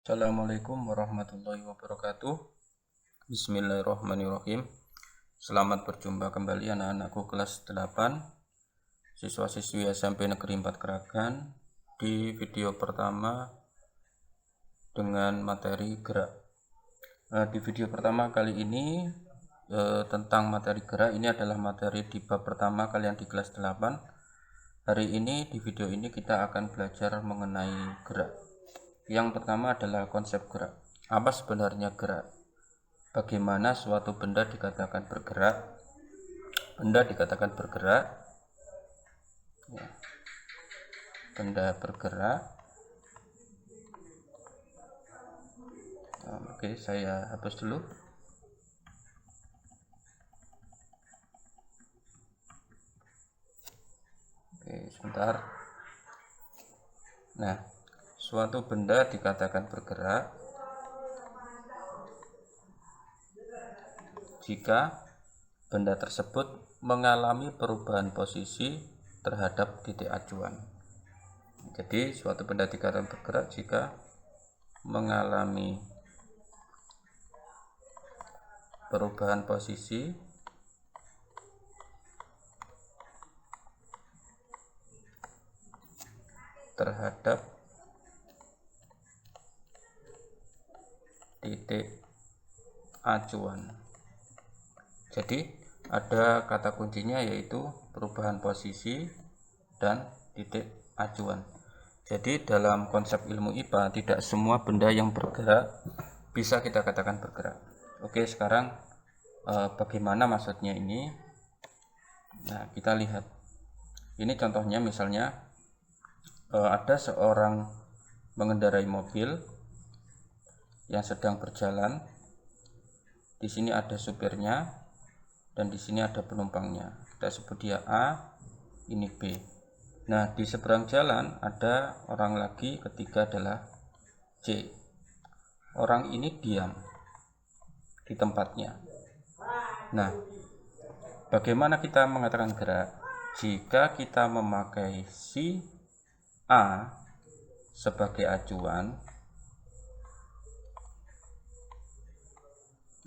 Assalamualaikum warahmatullahi wabarakatuh. Bismillahirrahmanirrahim. Selamat berjumpa kembali anak-anakku kelas 8 siswa-siswi SMP Negeri 4 Kragan di video pertama dengan materi gerak. Di video pertama kali ini tentang materi gerak, ini adalah materi di bab pertama kalian di kelas 8. Hari ini di video ini kita akan belajar mengenai gerak. Yang pertama adalah konsep gerak. Apa sebenarnya gerak? Bagaimana suatu benda dikatakan bergerak? Benda dikatakan bergerak. Ya. Benda bergerak. Oke, saya hapus dulu. Oke, sebentar. Nah, suatu benda dikatakan bergerak jika benda tersebut mengalami perubahan posisi terhadap titik acuan. Jadi suatu benda dikatakan bergerak jika mengalami perubahan posisi terhadap titik acuan. Jadi ada kata kuncinya yaitu perubahan posisi dan titik acuan. Jadi dalam konsep ilmu IPA tidak semua benda yang bergerak bisa kita katakan bergerak. Oke, sekarang bagaimana maksudnya ini? Nah, kita lihat. Ini contohnya, misalnya ada seorang mengendarai mobil yang sedang berjalan. Di sini ada supirnya dan di sini ada penumpangnya. Kita sebut dia A, ini B. Nah, di seberang jalan ada orang lagi, ketiga adalah C. Orang ini diam di tempatnya. Nah, bagaimana kita mengatakan gerak? Jika kita memakai si A sebagai acuan.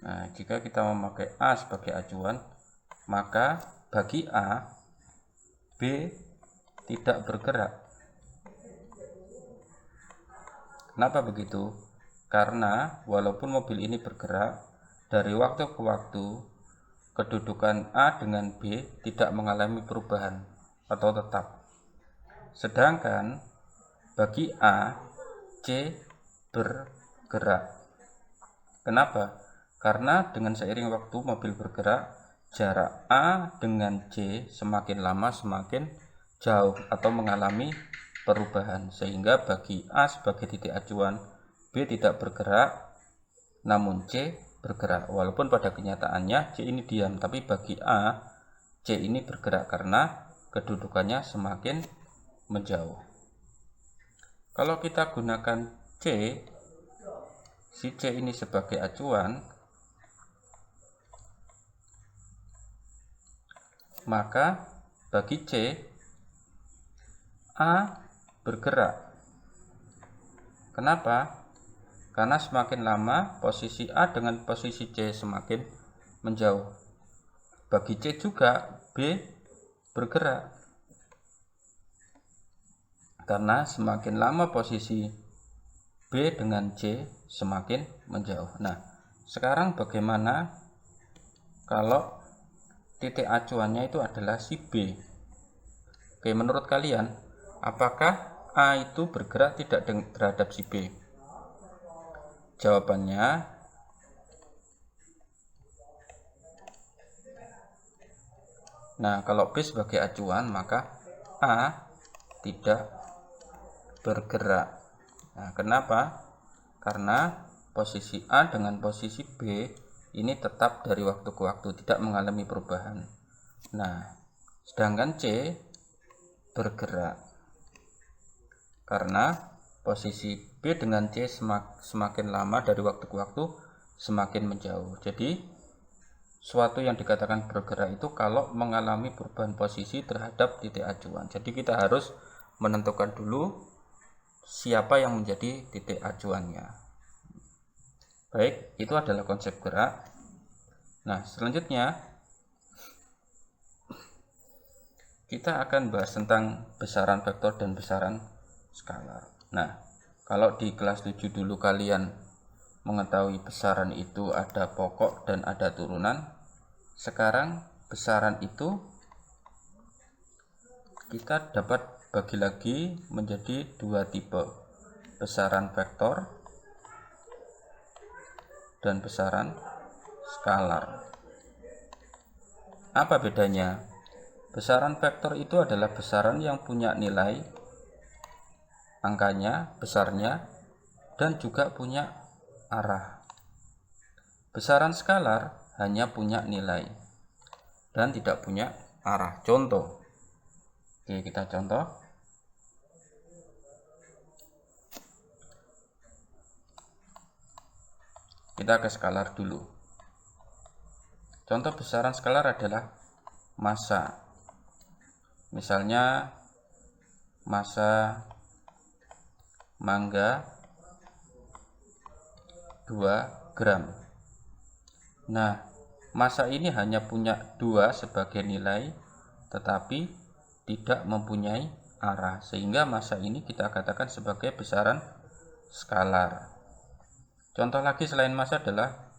Nah, jika kita memakai A sebagai acuan, maka bagi A, B tidak bergerak. Kenapa begitu? Karena walaupun mobil ini bergerak, dari waktu ke waktu, kedudukan A dengan B tidak mengalami perubahan atau tetap. Sedangkan bagi A, C bergerak. Kenapa? Karena dengan seiring waktu mobil bergerak, jarak A dengan C semakin lama semakin jauh atau mengalami perubahan, sehingga bagi A sebagai titik acuan, B tidak bergerak namun C bergerak. Walaupun pada kenyataannya C ini diam, tapi bagi A, C ini bergerak karena kedudukannya semakin menjauh. Kalau kita gunakan C, si C ini sebagai acuan, maka bagi C, A bergerak. Kenapa? Karena semakin lama posisi A dengan posisi C semakin menjauh. Bagi C juga B bergerak. Karena semakin lama posisi B dengan C semakin menjauh. Nah, sekarang bagaimana kalau titik acuannya itu adalah si B? Oke, menurut kalian, apakah A itu bergerak tidak terhadap si B? Jawabannya kalau B sebagai acuan, maka A tidak bergerak. Nah, kenapa? Karena posisi A dengan posisi B ini tetap dari waktu ke waktu, tidak mengalami perubahan. Nah, sedangkan C bergerak karena posisi B dengan C semakin lama dari waktu ke waktu semakin menjauh. Jadi suatu yang dikatakan bergerak itu kalau mengalami perubahan posisi terhadap titik acuan. Jadi kita harus menentukan dulu siapa yang menjadi titik acuannya. Baik, itu adalah konsep gerak. Nah, selanjutnya kita akan bahas tentang besaran vektor dan besaran skalar. Nah, kalau di kelas 7 dulu kalian mengetahui besaran itu ada pokok dan ada turunan, sekarang besaran itu kita dapat bagi lagi menjadi dua tipe, besaran vektor dan besaran skalar. Apa bedanya? Besaran vektor itu adalah besaran yang punya nilai, angkanya, besarnya, dan juga punya arah. Besaran skalar hanya punya nilai dan tidak punya arah. Contoh. Oke, kita contoh. Kita ke skalar dulu. Contoh besaran skalar adalah massa. Misalnya massa mangga 2 gram. Nah, massa ini hanya punya 2 sebagai nilai, tetapi tidak mempunyai arah, sehingga massa ini kita katakan sebagai besaran skalar. Contoh lagi selain massa adalah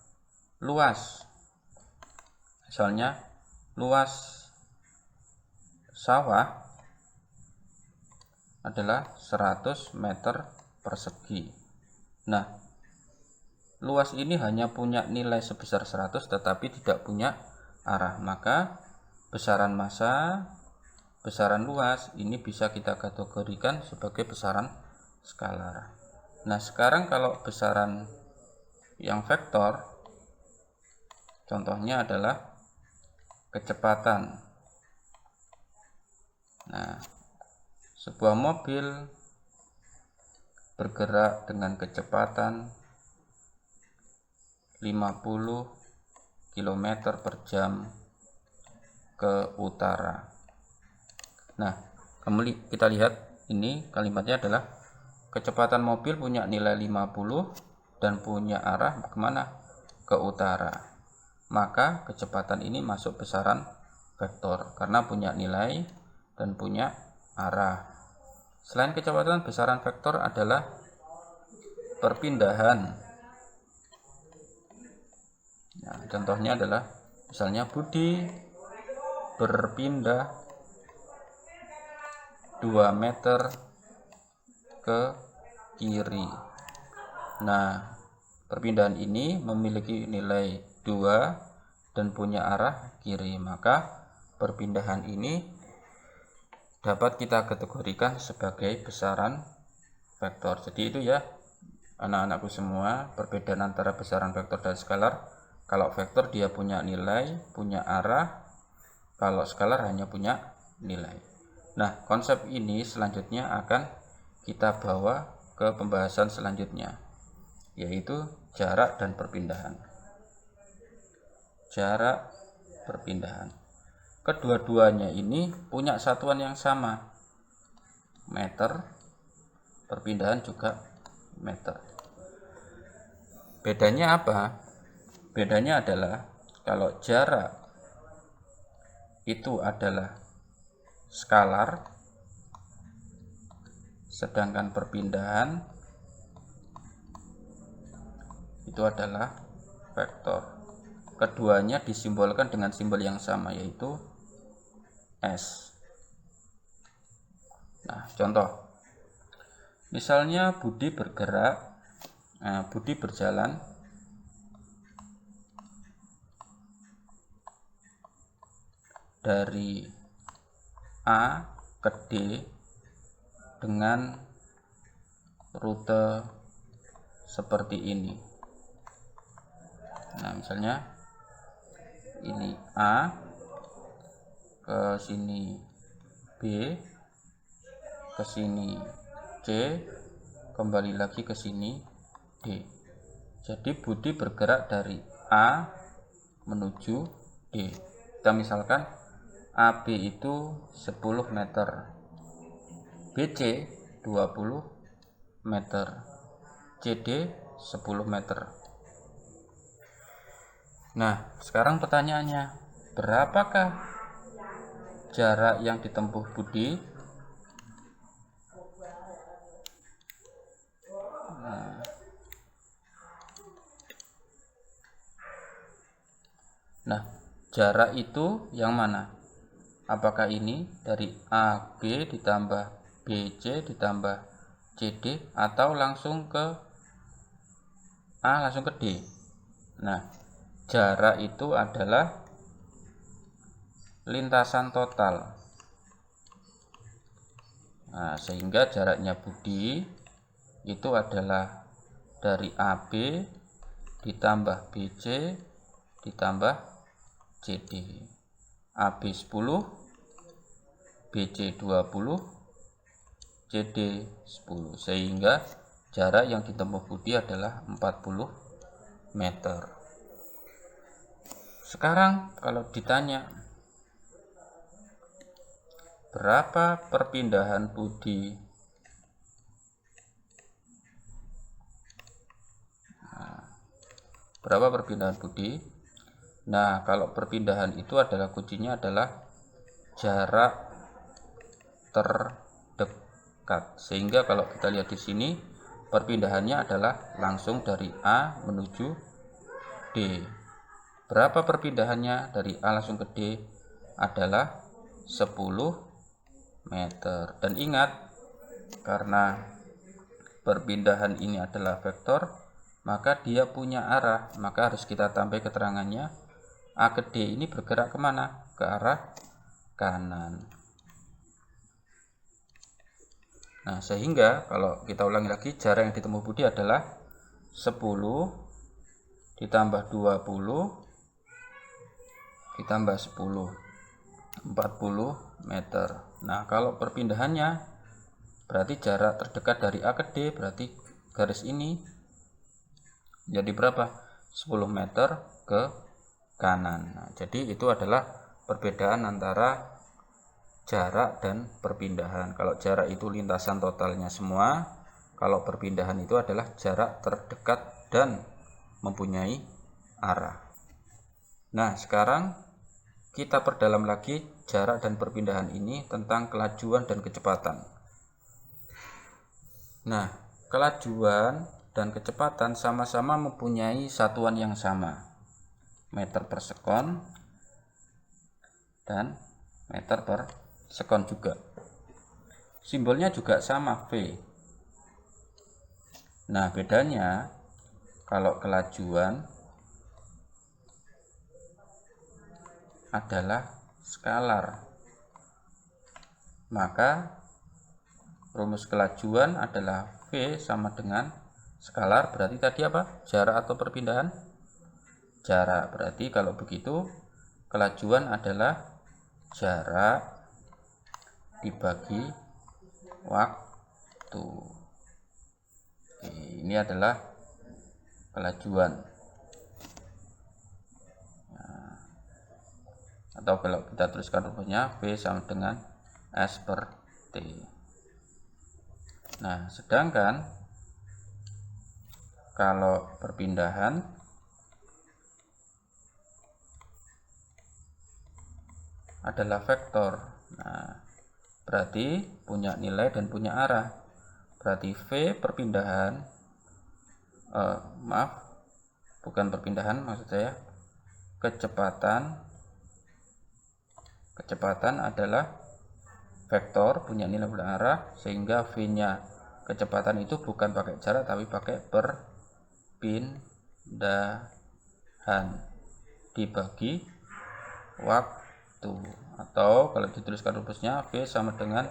luas. Misalnya luas sawah adalah 100 meter persegi. Nah, luas ini hanya punya nilai sebesar 100 tetapi tidak punya arah, maka besaran massa, besaran luas ini bisa kita kategorikan sebagai besaran skalar. Nah, sekarang kalau besaran yang vektor, contohnya adalah kecepatan. Nah, sebuah mobil bergerak dengan kecepatan 50 km per jam ke utara. Nah, kembali kita lihat ini kalimatnya adalah kecepatan mobil punya nilai 50 dan punya arah kemana? Ke utara. Maka kecepatan ini masuk besaran vektor karena punya nilai dan punya arah. Selain kecepatan, besaran vektor adalah perpindahan. Nah, contohnya adalah misalnya Budi berpindah 2 meter ke kiri. Nah, perpindahan ini memiliki nilai 2 dan punya arah kiri, maka perpindahan ini dapat kita kategorikan sebagai besaran vektor. Jadi itu ya anak-anakku semua, perbedaan antara besaran vektor dan skalar. Kalau vektor dia punya nilai, punya arah. Kalau skalar hanya punya nilai. Nah, konsep ini selanjutnya akan kita bawa ke pembahasan selanjutnya, yaitu jarak dan perpindahan. Jarak, perpindahan. Kedua-duanya ini punya satuan yang sama, meter, perpindahan juga meter. Bedanya apa? Bedanya adalah kalau jarak itu adalah skalar, sedangkan perpindahan itu adalah vektor. Keduanya disimbolkan dengan simbol yang sama, yaitu S. Nah, contoh. Misalnya Budi berjalan dari A ke D dengan rute seperti ini. Nah, misalnya ini A, ke sini B, ke sini C, kembali lagi ke sini D. Jadi Budi bergerak dari A menuju D. Kita misalkan AB itu 10 meter, BC 20 meter, CD 10 meter. Nah, sekarang pertanyaannya, berapakah jarak yang ditempuh Budi? Nah, jarak itu yang mana? Apakah ini dari AB ditambah BC ditambah CD atau langsung ke A langsung ke D? Nah, jarak itu adalah lintasan total. Nah, sehingga jaraknya Budi itu adalah dari AB ditambah BC ditambah CD. AB 10, BC 20, CD 10. Sehingga jarak yang ditempuh Budi adalah 40 meter. Sekarang kalau ditanya berapa perpindahan Budi? Berapa perpindahan Budi? Nah, kalau perpindahan itu adalah kuncinya adalah jarak terdekat. Sehingga kalau kita lihat di sini, perpindahannya adalah langsung dari A menuju D. Berapa perpindahannya dari A langsung ke D? Adalah 10 meter. Dan ingat, karena perpindahan ini adalah vektor, maka dia punya arah, maka harus kita tambah keterangannya. A ke D ini bergerak kemana? Ke arah kanan. Nah, sehingga kalau kita ulangi lagi, jarak yang ditempuh Budi adalah 10 ditambah 20 ditambah 10, 40 meter. Nah, kalau perpindahannya berarti jarak terdekat dari A ke D, berarti garis ini jadi berapa? 10 meter ke kanan. Nah, jadi itu adalah perbedaan antara jarak dan perpindahan. Kalau jarak itu lintasan totalnya semua, kalau perpindahan itu adalah jarak terdekat dan mempunyai arah. Nah, sekarang kita perdalam lagi jarak dan perpindahan ini tentang kelajuan dan kecepatan. Nah, kelajuan dan kecepatan sama-sama mempunyai satuan yang sama, meter per sekon dan meter per sekon juga. Simbolnya juga sama, V. Nah, bedanya kalau kelajuan adalah skalar, maka rumus kelajuan adalah V sama dengan skalar, berarti tadi apa? Jarak atau perpindahan? Jarak. Berarti kalau begitu kelajuan adalah jarak dibagi waktu. Oke, ini adalah kelajuan. Nah, atau kalau kita tuliskan rumusnya, V sama dengan S per T. Nah, sedangkan kalau perpindahan adalah vektor. Nah, berarti punya nilai dan punya arah. Berarti V perpindahan, bukan perpindahan maksud saya, kecepatan adalah vektor, punya nilai dan arah, sehingga V-nya kecepatan itu bukan pakai jarak tapi pakai perpindahan dibagi waktu. Atau kalau dituliskan rumusnya, V sama dengan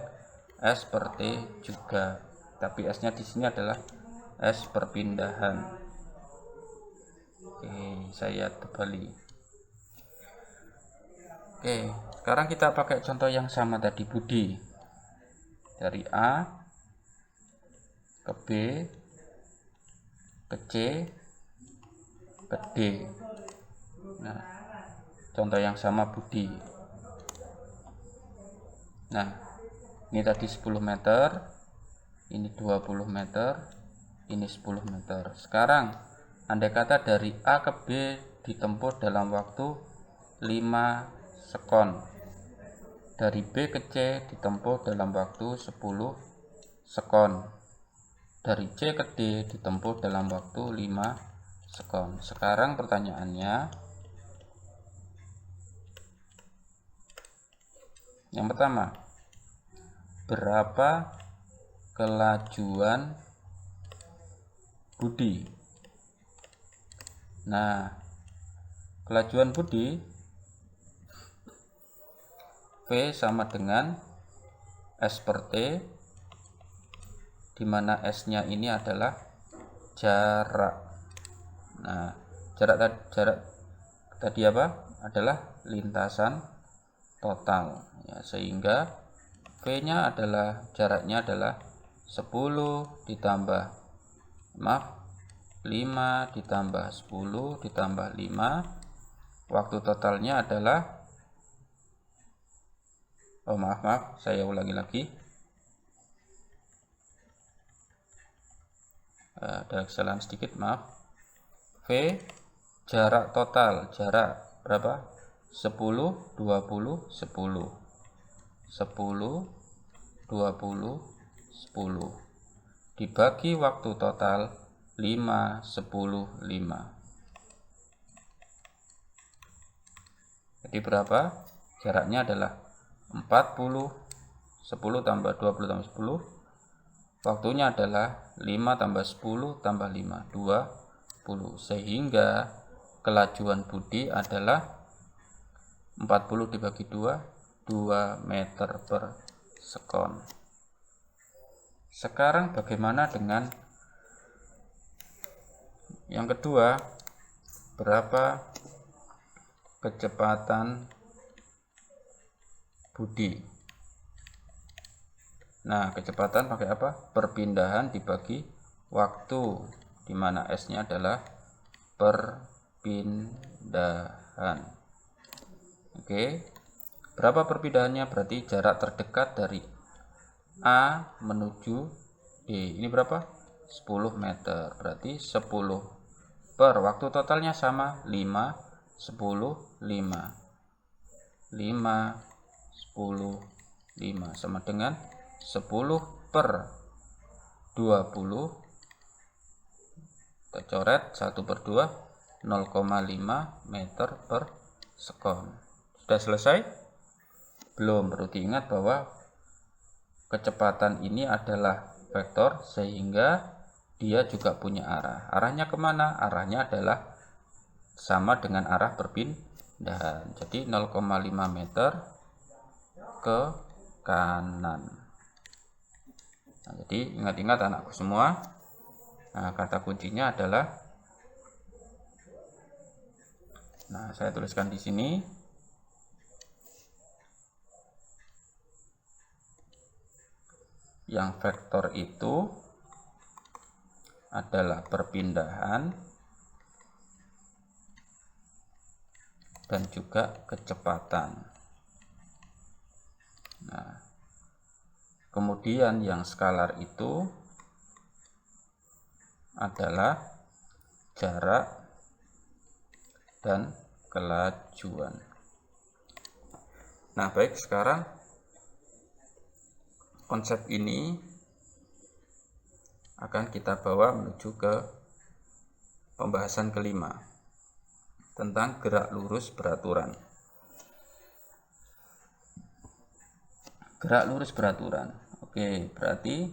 S per T juga, tapi S nya di sini adalah S perpindahan. Oke, saya kembali. Oke, sekarang kita pakai contoh yang sama tadi, Budi dari A ke B ke C ke D. Nah, contoh yang sama Budi. Nah, ini tadi 10 meter, ini 20 meter, ini 10 meter. Sekarang andai kata dari A ke B ditempuh dalam waktu 5 sekon. Dari B ke C ditempuh dalam waktu 10 sekon. Dari C ke D ditempuh dalam waktu 5 sekon. Sekarang pertanyaannya, yang pertama, berapa kelajuan Budi? Nah, kelajuan Budi V sama dengan S per T, di mana S-nya ini adalah jarak. Nah, jarak tadi apa? Adalah lintasan total. Ya, sehingga V-nya adalah jaraknya adalah 10 ditambah 5 ditambah 10 ditambah 5. Waktu totalnya adalah saya ulangi lagi. Ada kesalahan sedikit, maaf. V jarak total, jarak berapa? 10 20 10 10 20 10 dibagi waktu total 5 10 5. Jadi berapa? Jaraknya adalah 40, 10 tambah 20 tambah 10. Waktunya adalah 5 tambah 10 tambah 5, 20. Sehingga kelajuan Budi adalah 40 dibagi 2 meter per sekon. Sekarang bagaimana dengan yang kedua? Berapa kecepatan Budi? Nah, kecepatan pakai apa? Perpindahan dibagi waktu, di mana S-nya adalah perpindahan. Oke. Berapa perpindahannya? Berarti jarak terdekat dari A menuju D. Ini berapa? 10 meter. Berarti 10 per waktu totalnya sama 5 10 5. 5 10 5 sama dengan 10 per 20. Kita coret 1 per 2, 0,5 meter per sekon. Sudah selesai? Belum. Perlu diingat bahwa kecepatan ini adalah vektor, sehingga dia juga punya arah. Arahnya kemana? Arahnya adalah sama dengan arah perpindahan. Jadi 0,5 meter ke kanan. Nah, jadi ingat-ingat anakku semua. Nah, kata kuncinya adalah, nah, saya tuliskan di sini. Yang vektor itu adalah perpindahan dan juga kecepatan. Nah, kemudian yang skalar itu adalah jarak dan kelajuan. Nah, baik, sekarang konsep ini akan kita bawa menuju ke pembahasan kelima tentang gerak lurus beraturan. Gerak lurus beraturan. Oke, berarti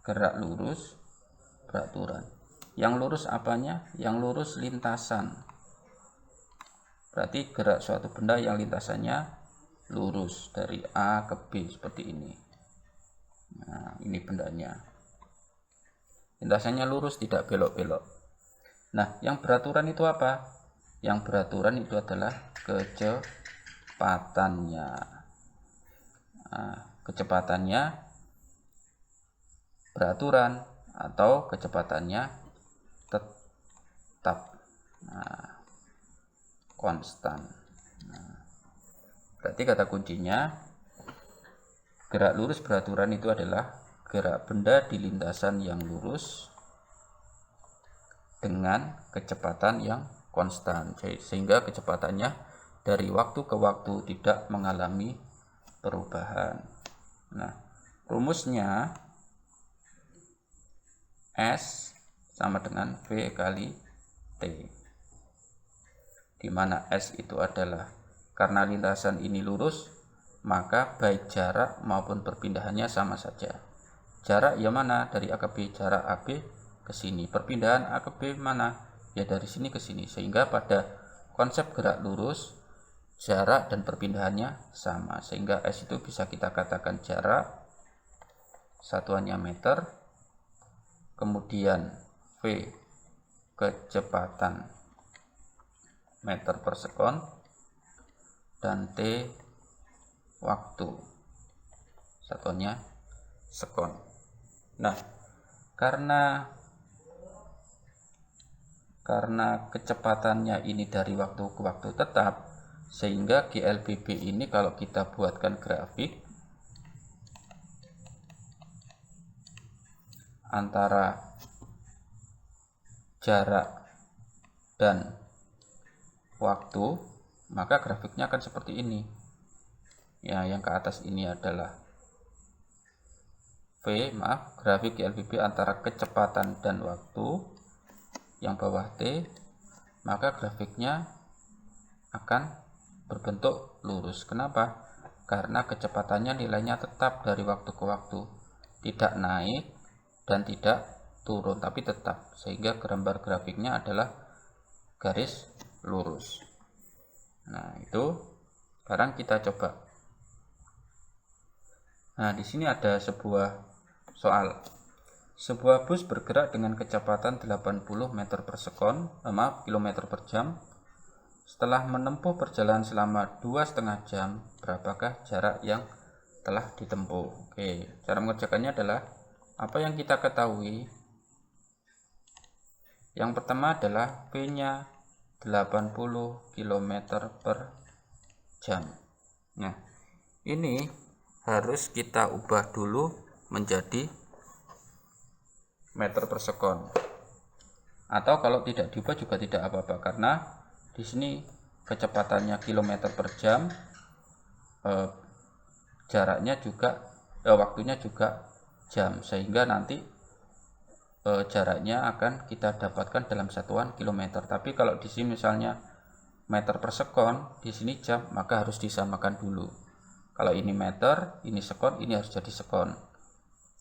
gerak lurus beraturan. Yang lurus apanya? Yang lurus lintasan. Berarti gerak suatu benda yang lintasannya lurus dari A ke B seperti ini. Nah, ini bendanya. Lintasannya lurus, tidak belok-belok. Nah, yang beraturan itu apa? Yang beraturan itu adalah kecepatannya. Nah, kecepatannya beraturan atau kecepatannya tetap, konstan. Nah, berarti kata kuncinya, gerak lurus beraturan itu adalah gerak benda di lintasan yang lurus dengan kecepatan yang konstan, sehingga kecepatannya dari waktu ke waktu tidak mengalami perubahan. Nah, rumusnya S sama dengan V kali T, di mana S itu adalah karena lintasan ini lurus, maka baik jarak maupun perpindahannya sama saja. Jarak yang mana? Dari A ke B, jarak AB ke sini. Perpindahan A ke B mana? Ya dari sini ke sini. Sehingga pada konsep gerak lurus, jarak dan perpindahannya sama. Sehingga S itu bisa kita katakan jarak, satuannya meter, kemudian V kecepatan meter per sekon, dan T waktu, satuannya sekon. Nah, karena kecepatannya ini dari waktu ke waktu tetap, sehingga GLBB ini kalau kita buatkan grafik antara jarak dan waktu, maka grafiknya akan seperti ini. Ya, yang ke atas ini adalah grafik GLBB antara kecepatan dan waktu, yang bawah T, maka grafiknya akan berbentuk lurus. Kenapa? Karena kecepatannya nilainya tetap dari waktu ke waktu, tidak naik dan tidak turun, tapi tetap, sehingga gambar grafiknya adalah garis lurus. Nah, itu sekarang kita coba. Nah, di sini ada sebuah soal. Sebuah bus bergerak dengan kecepatan 80 meter per sekon, kilometer per jam. Setelah menempuh perjalanan selama 2,5 jam, berapakah jarak yang telah ditempuh? Oke, cara mengerjakannya adalah apa yang kita ketahui. Yang pertama adalah V-nya 80 km per jam. Nah, ini harus kita ubah dulu menjadi meter per sekon. Atau kalau tidak diubah juga tidak apa-apa, karena di sini kecepatannya kilometer per jam, jaraknya juga waktunya juga jam, sehingga nanti jaraknya akan kita dapatkan dalam satuan kilometer. Tapi kalau di sini misalnya meter per sekon, di sini jam, maka harus disamakan dulu. Kalau ini meter, ini sekon, ini harus jadi sekon.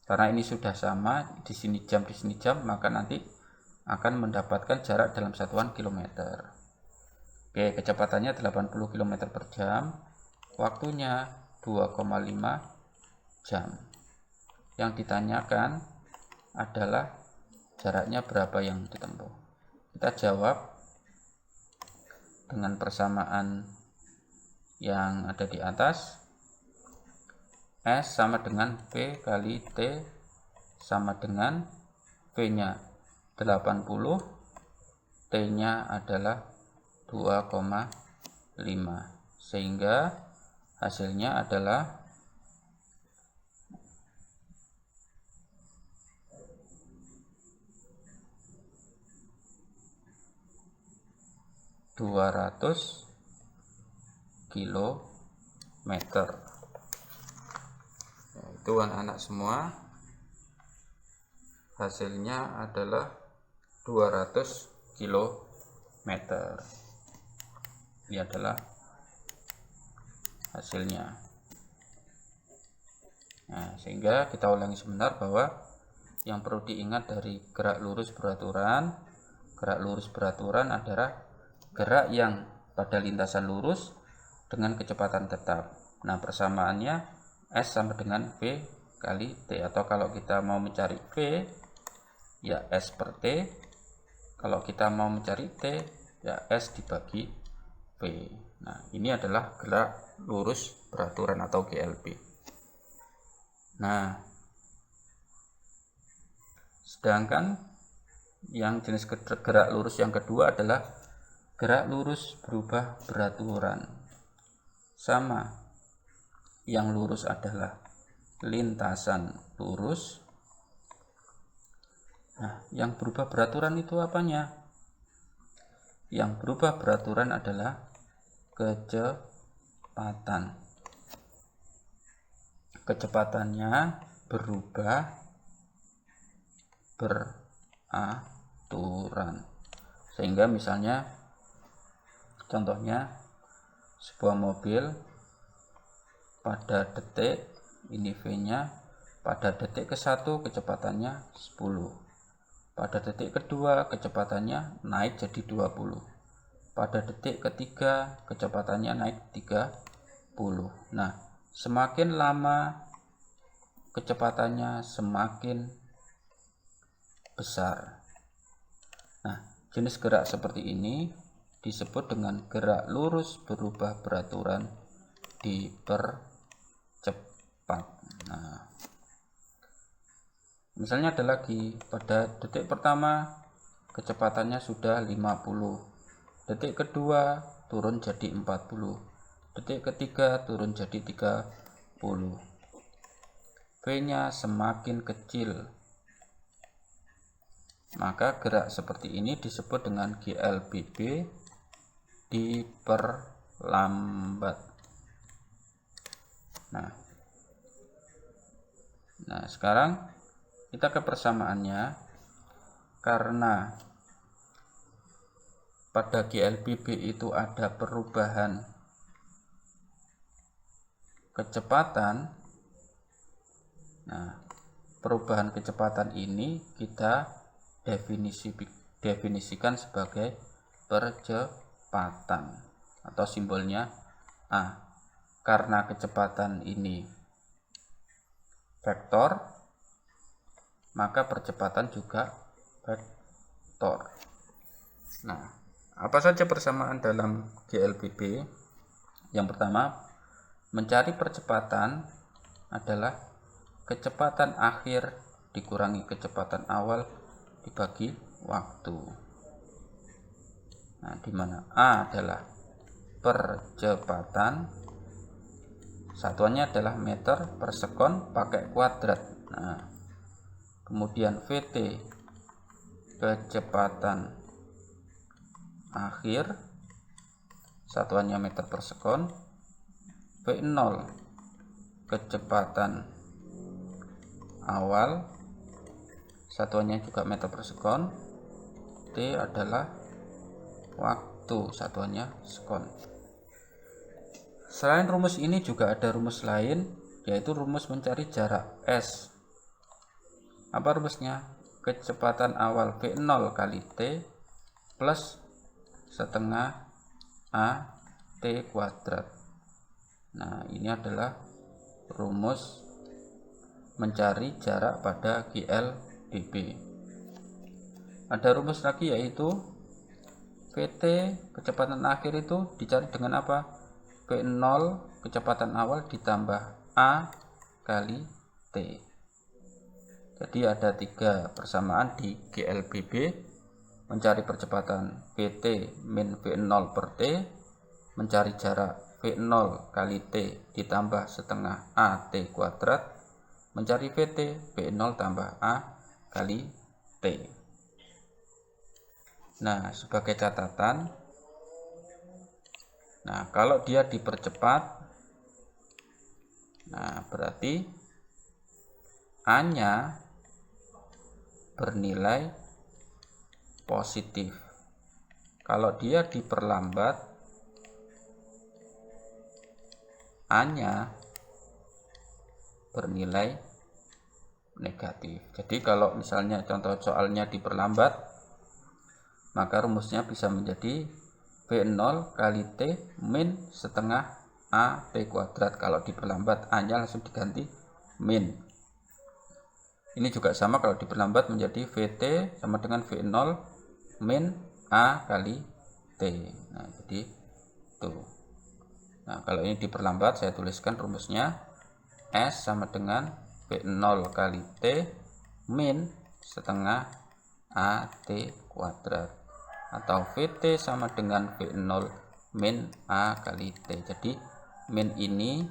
Karena ini sudah sama, di sini jam, maka nanti akan mendapatkan jarak dalam satuan kilometer. Oke, kecepatannya 80 km per jam, waktunya 2,5 jam. Yang ditanyakan adalah jaraknya berapa yang ditempuh. Kita jawab dengan persamaan yang ada di atas. S sama dengan V kali T sama dengan V-nya 80, T-nya adalah 2,5, sehingga hasilnya adalah 200 km. Itu anak-anak semua, hasilnya adalah 200 km. Ini adalah hasilnya. Nah, sehingga kita ulangi sebentar bahwa yang perlu diingat dari gerak lurus beraturan adalah gerak yang pada lintasan lurus dengan kecepatan tetap. Nah, persamaannya S sama dengan V kali T, atau kalau kita mau mencari V ya S per T, kalau kita mau mencari T ya S dibagi V. Nah, ini adalah gerak lurus beraturan atau GLB. Nah, sedangkan yang jenis gerak lurus yang kedua adalah gerak lurus berubah beraturan. Sama, yang lurus adalah lintasan lurus. Nah, yang berubah beraturan itu apanya? Yang berubah beraturan adalah kecepatan. Kecepatannya berubah beraturan. Sehingga misalnya contohnya sebuah mobil pada detik, ini V-nya, pada detik ke-1 kecepatannya 10. Pada detik kedua kecepatannya naik jadi 20. Pada detik ketiga kecepatannya naik 30. Nah, semakin lama kecepatannya semakin besar. Nah, jenis gerak seperti ini disebut dengan gerak lurus berubah beraturan dipercepat. Nah, misalnya ada lagi, pada detik pertama kecepatannya sudah 50, detik kedua turun jadi 40, detik ketiga turun jadi 30. V-nya semakin kecil, maka gerak seperti ini disebut dengan GLBB, diperlambat. Nah, sekarang kita ke persamaannya. Karena pada GLBB itu ada perubahan kecepatan. Nah, perubahan kecepatan ini kita definisikan sebagai percepatan atau simbolnya A. Karena kecepatan ini vektor, maka percepatan juga vektor. Nah, apa saja persamaan dalam GLBB? Yang pertama, mencari percepatan adalah kecepatan akhir dikurangi kecepatan awal dibagi waktu. Nah, di mana A adalah percepatan, satuannya adalah meter per sekon pakai kuadrat. Nah, kemudian VT kecepatan akhir, satuannya meter per sekon. V0 kecepatan awal, satuannya juga meter per sekon. T adalah waktu, satuannya sekon. Selain rumus ini juga ada rumus lain, yaitu rumus mencari jarak S. Apa rumusnya? Kecepatan awal V0 kali T plus setengah A T kuadrat. Nah, ini adalah rumus mencari jarak pada GLBB. Ada rumus lagi, yaitu VT kecepatan akhir itu dicari dengan apa? V0 kecepatan awal ditambah A kali T. Jadi ada 3 persamaan di GLBB: mencari percepatan VT min V0 per T, mencari jarak V0 kali T ditambah setengah A T kuadrat, mencari VT V0 tambah A kali T. Nah, sebagai catatan, nah kalau dia dipercepat, nah berarti A-nya bernilai positif. Kalau dia diperlambat, A-nya bernilai negatif. Jadi kalau misalnya contoh soalnya diperlambat, maka rumusnya bisa menjadi V0 kali T min setengah A T kuadrat. Kalau diperlambat, A-nya langsung diganti min. Ini juga sama, kalau diperlambat menjadi VT sama dengan V0 min A kali T. Nah, jadi itu. Nah, kalau ini diperlambat, saya tuliskan rumusnya S sama dengan V0 kali T min setengah A T kuadrat, atau VT sama dengan V0 min A kali T. Jadi min ini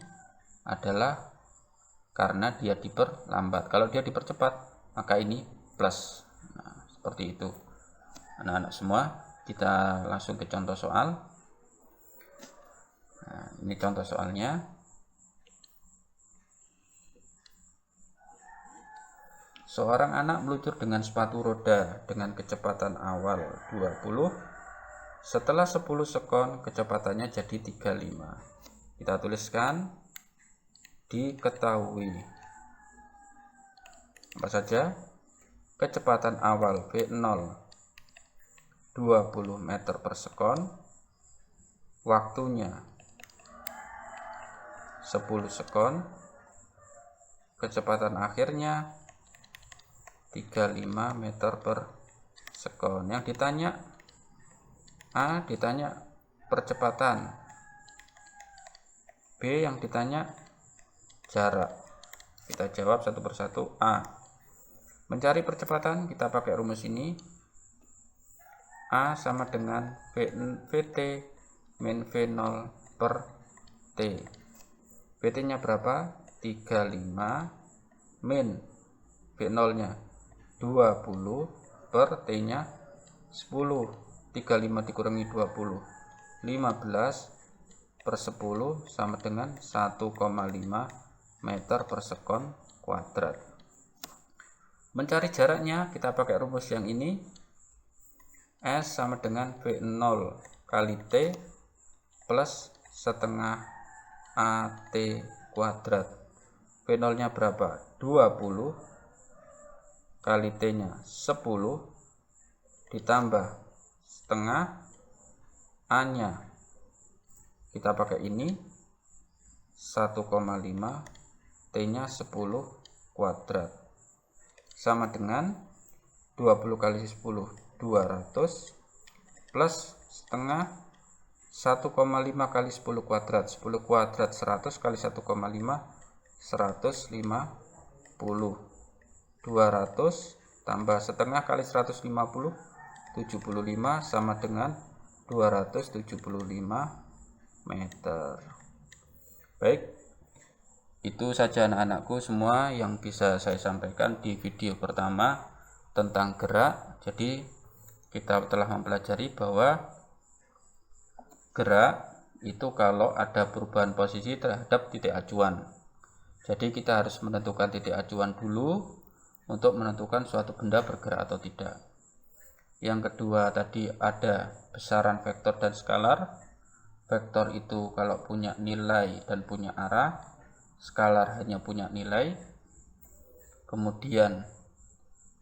adalah karena dia diperlambat. Kalau dia dipercepat, maka ini plus. Nah, seperti itu anak-anak semua. Kita langsung ke contoh soal. Nah, ini contoh soalnya. Seorang anak meluncur dengan sepatu roda dengan kecepatan awal 20. Setelah 10 sekon kecepatannya jadi 35. Kita tuliskan diketahui. Apa saja? Kecepatan awal V0 20 meter per sekon. Waktunya 10 sekon. Kecepatan akhirnya 35 meter per sekon. Yang ditanya A ditanya percepatan, B yang ditanya jarak. Kita jawab satu persatu. A, mencari percepatan kita pakai rumus ini. A sama dengan VT min V0 per T. VT nya berapa? 35 min V0 nya 20 per T nya 10. 35 dikurangi 20, 15 per 10 sama dengan 1,5 meter per sekon kuadrat. Mencari jaraknya kita pakai rumus yang ini. S sama dengan V0 kali T plus setengah AT kuadrat. V0 nya berapa? 20 kali T nya 10 ditambah setengah A nya kita pakai ini 1,5, T nya 10 kuadrat sama dengan 20 kali 10 200 plus setengah 1,5 kali 10 kuadrat. 10 kuadrat 100 kali 1,5 150. 200 tambah setengah kali 150 75 sama dengan 275 meter. Baik, itu saja anak-anakku semua yang bisa saya sampaikan di video pertama tentang gerak. Jadi kita telah mempelajari bahwa gerak itu kalau ada perubahan posisi terhadap titik acuan. Jadi kita harus menentukan titik acuan dulu untuk menentukan suatu benda bergerak atau tidak. Yang kedua tadi ada besaran vektor dan skalar. Vektor itu kalau punya nilai dan punya arah, skalar hanya punya nilai. Kemudian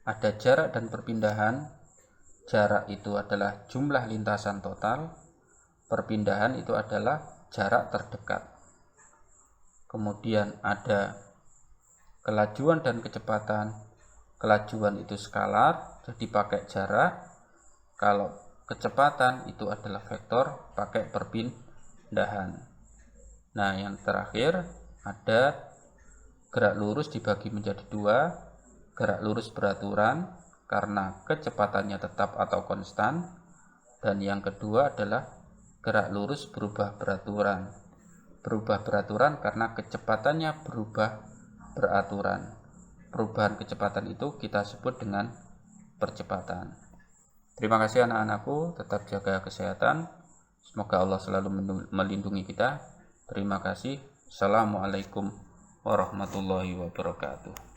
ada jarak dan perpindahan. Jarak itu adalah jumlah lintasan total. Perpindahan itu adalah jarak terdekat. Kemudian ada kelajuan dan kecepatan. Kelajuan itu skalar, jadi pakai jarak. Kalau kecepatan itu adalah vektor, pakai perpindahan. Nah, yang terakhir ada gerak lurus dibagi menjadi dua. Gerak lurus beraturan karena kecepatannya tetap atau konstan. Dan yang kedua adalah gerak lurus berubah beraturan. Berubah beraturan karena kecepatannya berubah beraturan. Perubahan kecepatan itu kita sebut dengan percepatan. Terima kasih anak-anakku, tetap jaga kesehatan. Semoga Allah selalu melindungi kita. Terima kasih. Assalamualaikum warahmatullahi wabarakatuh.